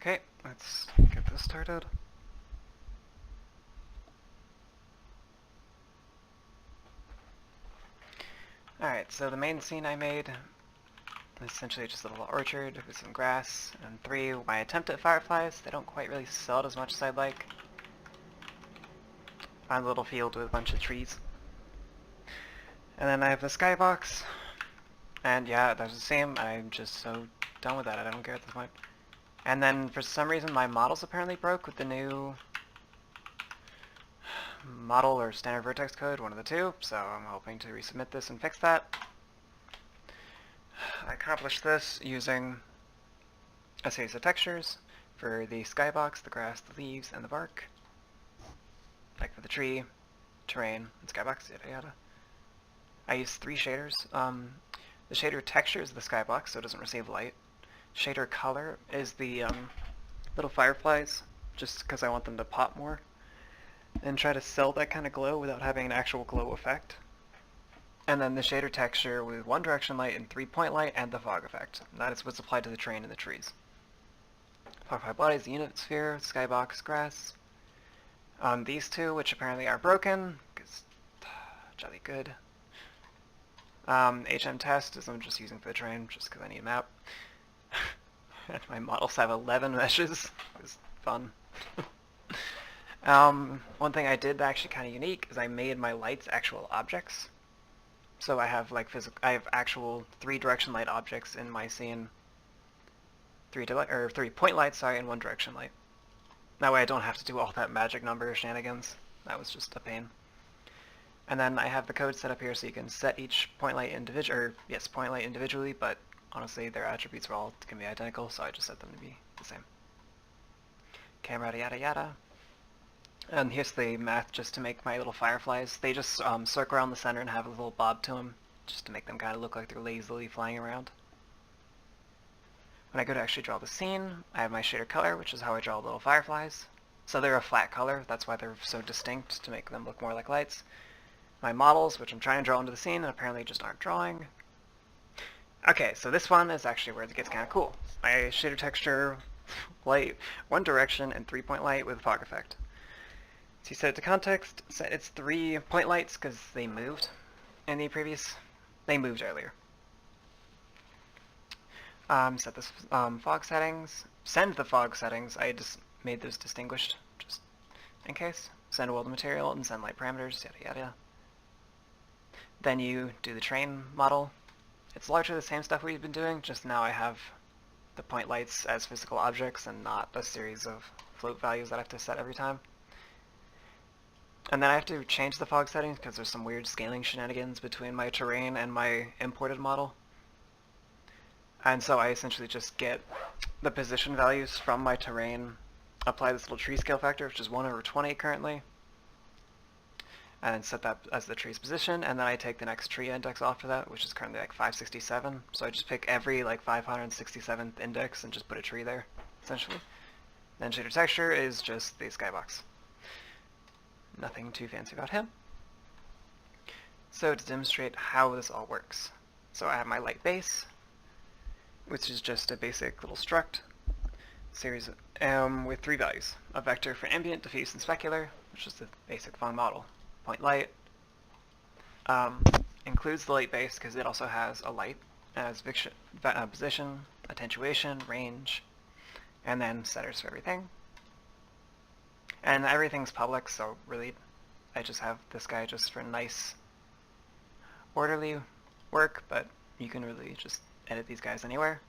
Okay, let's get this started. Alright, so the main scene I made is essentially just a little orchard with some grass, and 3, my attempt at fireflies. They don't quite really sell it as much as I'd like. Find a little field with a bunch of trees. And then I have the skybox, and yeah, there's the same. I'm just so done with that, I don't care at this point. And then for some reason my models apparently broke with the new model or standard vertex code, one of the two, so I'm hoping to resubmit this and fix that. I accomplished this using a series of textures for the skybox, the grass, the leaves, and the bark. Like for the tree, terrain, and skybox, yada yada. I used 3 shaders. The shader texture is the skybox, so it doesn't receive light. Shader color is the little fireflies, just because I want them to pop more, and try to sell that kind of glow without having an actual glow effect. And then the shader texture with 1 direction light and 3-point light and the fog effect. That is what's applied to the terrain and the trees. Firefly bodies, the unit sphere, skybox, grass. These 2, which apparently are broken, because jolly good. HM test is I'm just using for the terrain, just because I need a map. And my models have 11 meshes. It's fun. One thing I did actually kind of unique is I made my lights actual objects. So I have like I have actual 3-direction light objects in my scene. 3-point lights, sorry, and 1 direction light. That way I don't have to do all that magic number shenanigans. That was just a pain. And then I have the code set up here so you can set each point light individually, but honestly their attributes are all going to be identical, so I just set them to be the same. Camera yada yada. And here's the math just to make my little fireflies. They just circle around the center and have a little bob to them, just to make them kind of look like they're lazily flying around. When I go to actually draw the scene, I have my shader color, which is how I draw little fireflies. So they're a flat color, that's why they're so distinct, to make them look more like lights. My models, which I'm trying to draw into the scene and apparently just aren't drawing. Okay, so this one is actually where it gets kind of cool. My shader texture, light, 1 direction, and 3-point light with fog effect. So you set it to context, set its 3-point lights because they moved in the previous, they moved earlier. Set this fog settings, send the fog settings, I just made those distinguished just in case. Send world material and send light parameters, yada yada. Then you do the terrain model. It's largely the same stuff we've been doing, just now I have the point lights as physical objects and not a series of float values that I have to set every time. And then I have to change the fog settings because there's some weird scaling shenanigans between my terrain and my imported model. And so I essentially just get the position values from my terrain, apply this little tree scale factor, which is 1/20 currently, and set that as the tree's position, and then I take the next tree index off of that, which is currently like 567. So I just pick every like 567th index and just put a tree there, essentially. Then shader texture is just the skybox. Nothing too fancy about him. So to demonstrate how this all works. So I have my light base, which is just a basic little struct series with 3 values. A vector for ambient, diffuse, and specular, which is the basic Phong model. Point light includes the light base because it also has a light as position, attenuation, range, and then setters for everything. And everything's public, so really I just have this guy just for nice orderly work, but you can really just edit these guys anywhere.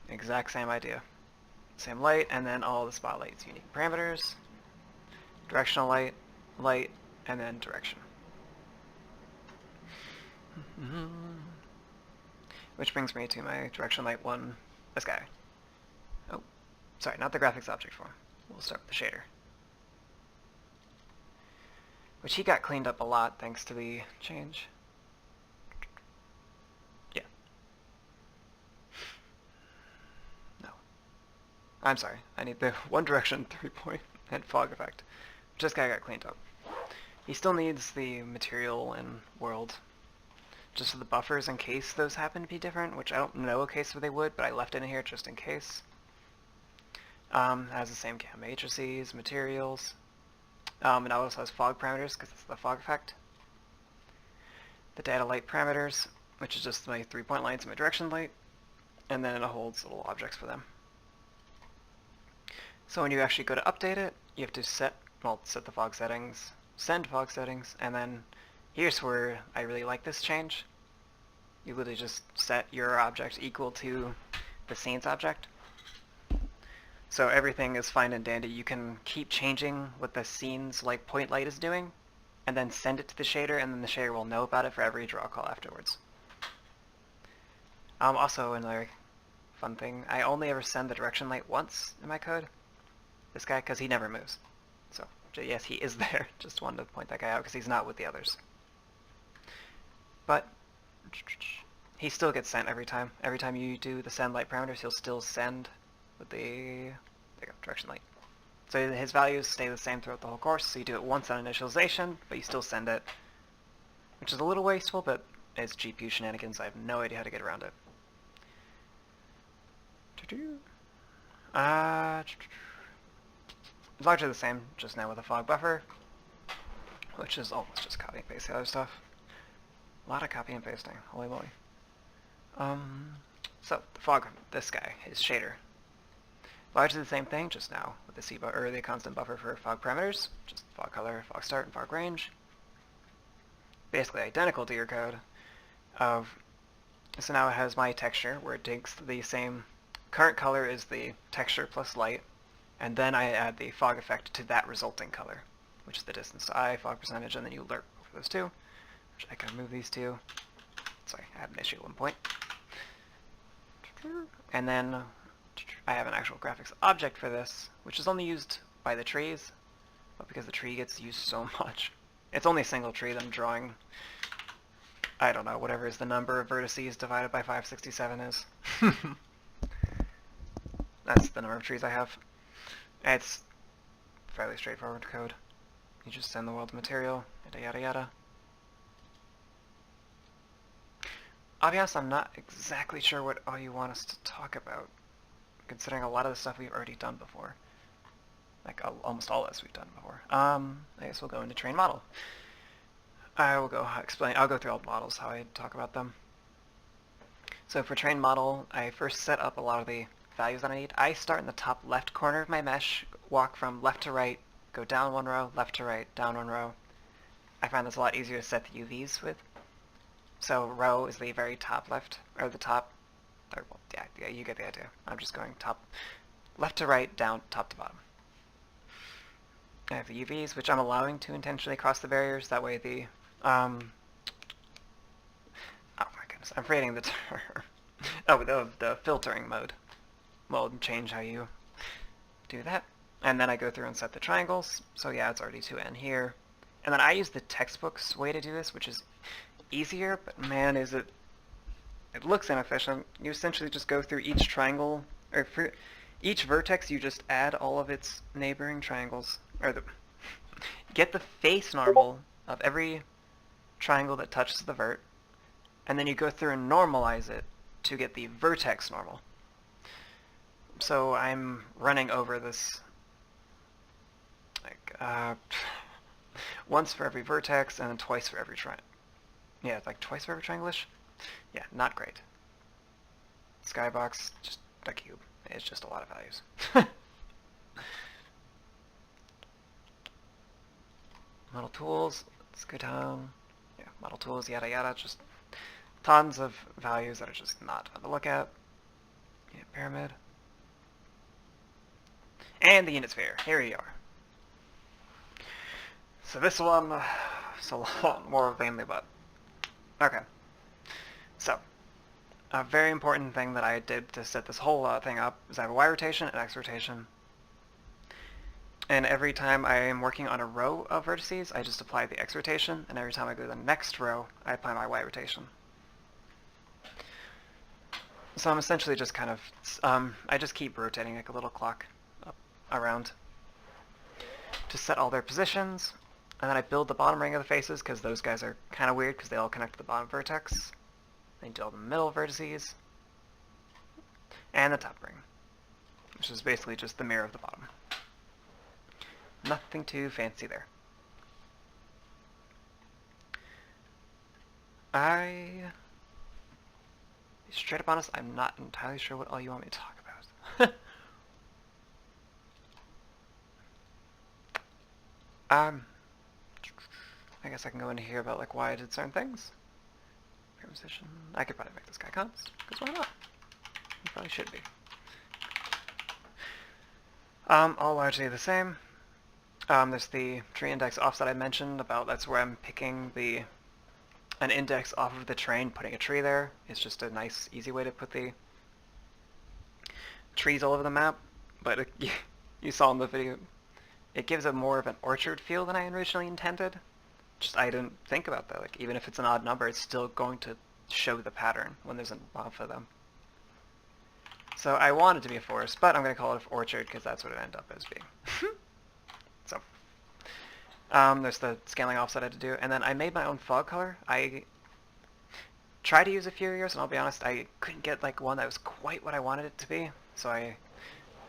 Exact same idea. Same light, and then all the spotlight's unique parameters. Directional light, light, and then direction. Which brings me to my direction light 1, this guy. Oh, sorry, not the graphics object form. We'll start with the shader. Which he got cleaned up a lot thanks to the change. Yeah. No. I'm sorry, I need the 1 direction, 3-point, and fog effect. This guy got cleaned up. He still needs the material and world just so the buffers in case those happen to be different, which I don't know a case where they would, but I left it in here just in case. It has the same cam matrices, materials, and it also has fog parameters because it's the fog effect. The data light parameters, which is just my 3-point lights and my direction light, and then it holds little objects for them. So when you actually go to update it, you have to set the fog settings, send fog settings, and then here's where I really like this change. You literally just set your object equal to the scene's object. So everything is fine and dandy. You can keep changing what the scene's like point light is doing, and then send it to the shader, and then the shader will know about it for every draw call afterwards. Also, another fun thing, I only ever send the direction light once in my code. This guy, because he never moves. So, yes, he is there. Just wanted to point that guy out because he's not with the others. But he still gets sent every time. Every time you do the send light parameters, he'll still send with the there you go, direction light. So his values stay the same throughout the whole course. So you do it once on initialization, but you still send it, which is a little wasteful, but it's GPU shenanigans. I have no idea how to get around it. Largely the same, just now with a fog buffer, which is almost just copy and paste the other stuff. A lot of copy and pasting, holy moly. So the fog, this guy, his shader. Largely the same thing, just now with the or the constant buffer for fog parameters, just fog color, fog start, and fog range. Basically identical to your code. So now it has my texture, where it takes the same current color is the texture plus light, and then I add the fog effect to that resulting color, which is the distance to I, fog percentage, and then you lerp over those two, which I can move these two. Sorry, I had an issue at one point. And then I have an actual graphics object for this, which is only used by the trees, but because the tree gets used so much. It's only a single tree that I'm drawing. I don't know, whatever is the number of vertices divided by 567 is. That's the number of trees I have. It's fairly straightforward code. You just send the world material, yada yada yada. I'll be honest, I'm not exactly sure what all you want us to talk about, considering a lot of the stuff we've already done before. Like almost all this we've done before. I guess we'll go into train model. I'll go through all the models, how I talk about them. So for train model, I first set up a lot of the values that I need. I start in the top left corner of my mesh, walk from left to right, go down one row, left to right, down one row. I find this a lot easier to set the UVs with. So row is the very top left, or the top, or, well, yeah, you get the idea. I'm just going top, left to right, down, top to bottom. I have the UVs, which I'm allowing to intentionally cross the barriers. That way the, oh my goodness, I'm forgetting the term. Oh, the filtering mode will change how you do that. And then I go through and set the triangles. So yeah, it's already 2n here. And then I use the textbook's way to do this, which is easier, but man, it looks inefficient. You essentially just go through each triangle, or for each vertex you just add all of its neighboring triangles, or get the face normal of every triangle that touches the vert, and then you go through and normalize it to get the vertex normal. So I'm running over this like once for every vertex and then twice for every triangle. Yeah, like twice for every triangle-ish. Yeah, not great. Skybox, just a cube. It's just a lot of values. Model tools, let's go down. Yeah, model tools, yada yada, just tons of values that are just not fun to look at. Yeah, pyramid. And the unit sphere, here we are. So this one, it's a lot more vainly but. Okay, so a very important thing that I did to set this whole thing up is I have a Y rotation and X rotation. And every time I am working on a row of vertices, I just apply the X rotation, and every time I go to the next row, I apply my Y rotation. So I'm essentially just kind of, I just keep rotating like a little clock up, around to set all their positions. And then I build the bottom ring of the faces because those guys are kind of weird because they all connect to the bottom vertex. Then do all the middle vertices. And the top ring, which is basically just the mirror of the bottom. Nothing too fancy there. Straight up honest, I'm not entirely sure what all you want me to talk about. I guess I can go into here about like why I did certain things. Position. I could probably make this guy const, because why not? He probably should be. All largely the same. There's the tree index offset I mentioned about. That's where I'm picking an index off of the train, putting a tree there. It's just a nice, easy way to put the trees all over the map. But you saw in the video, it gives it more of an orchard feel than I originally intended. Just I didn't think about that. Like even if it's an odd number, it's still going to show the pattern when there's enough of them. So I want it to be a forest, but I'm going to call it an orchard because that's what it ended up as being. So there's the scaling offset I had to do, and then I made my own fog color. I tried to use a few years, and I'll be honest, I couldn't get like one that was quite what I wanted it to be, so I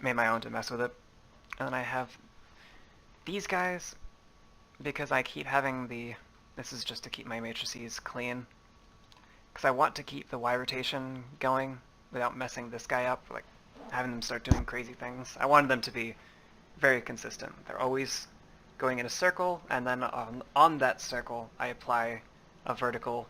made my own to mess with it. And then I have these guys because I keep having this is just to keep my matrices clean, because I want to keep the Y rotation going without messing this guy up, like having them start doing crazy things. I wanted them to be very consistent. They're always going in a circle, and then on that circle I apply a vertical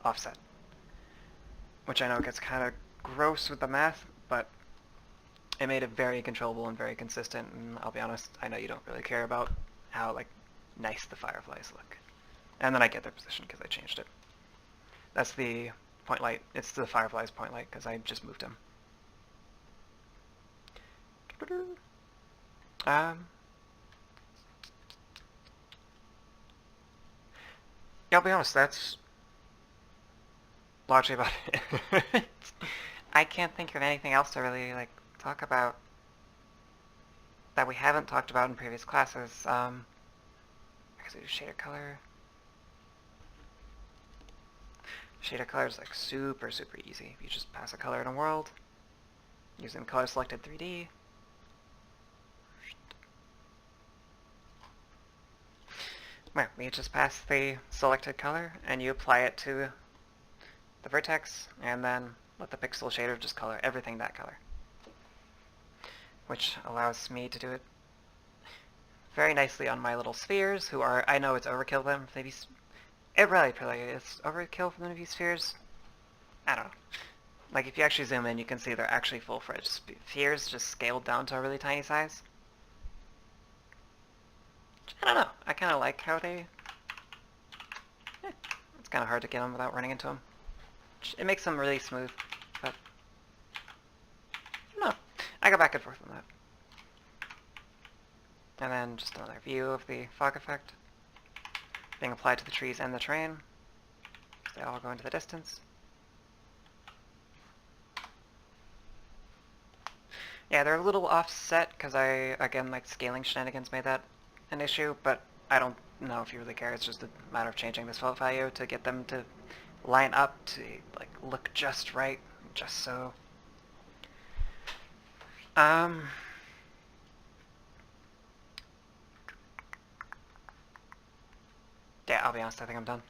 offset, which I know gets kind of gross with the math, but it made it very controllable and very consistent, and I'll be honest, I know you don't really care about how like nice the fireflies look. And then I get their position because I changed it. That's the point light. It's the firefly's point light because I just moved him. Yeah, I'll be honest, that's largely about it. I can't think of anything else to really like talk about that we haven't talked about in previous classes. I guess we do shader color. Shader color is like super easy. You just pass a color in a world using color selected 3D. Well, you just pass the selected color and you apply it to the vertex, and then let the pixel shader just color everything that color, which allows me to do it very nicely on my little spheres, who are, I know it's overkill for them to be, it really is overkill for them to be spheres. I don't know. Like if you actually zoom in, you can see they're actually full-fledged spheres, just scaled down to a really tiny size. I don't know. I kind of like how they... it's kind of hard to get them without running into them. It makes them really smooth, but... I don't know. I go back and forth on that. And then just another view of the fog effect being applied to the trees and the train. They all go into the distance. Yeah, they're a little offset because I, again, like scaling shenanigans made that an issue, but I don't know if you really care. It's just a matter of changing this float value to get them to line up to like look just right, just so. Yeah, I'll be honest, I think I'm done.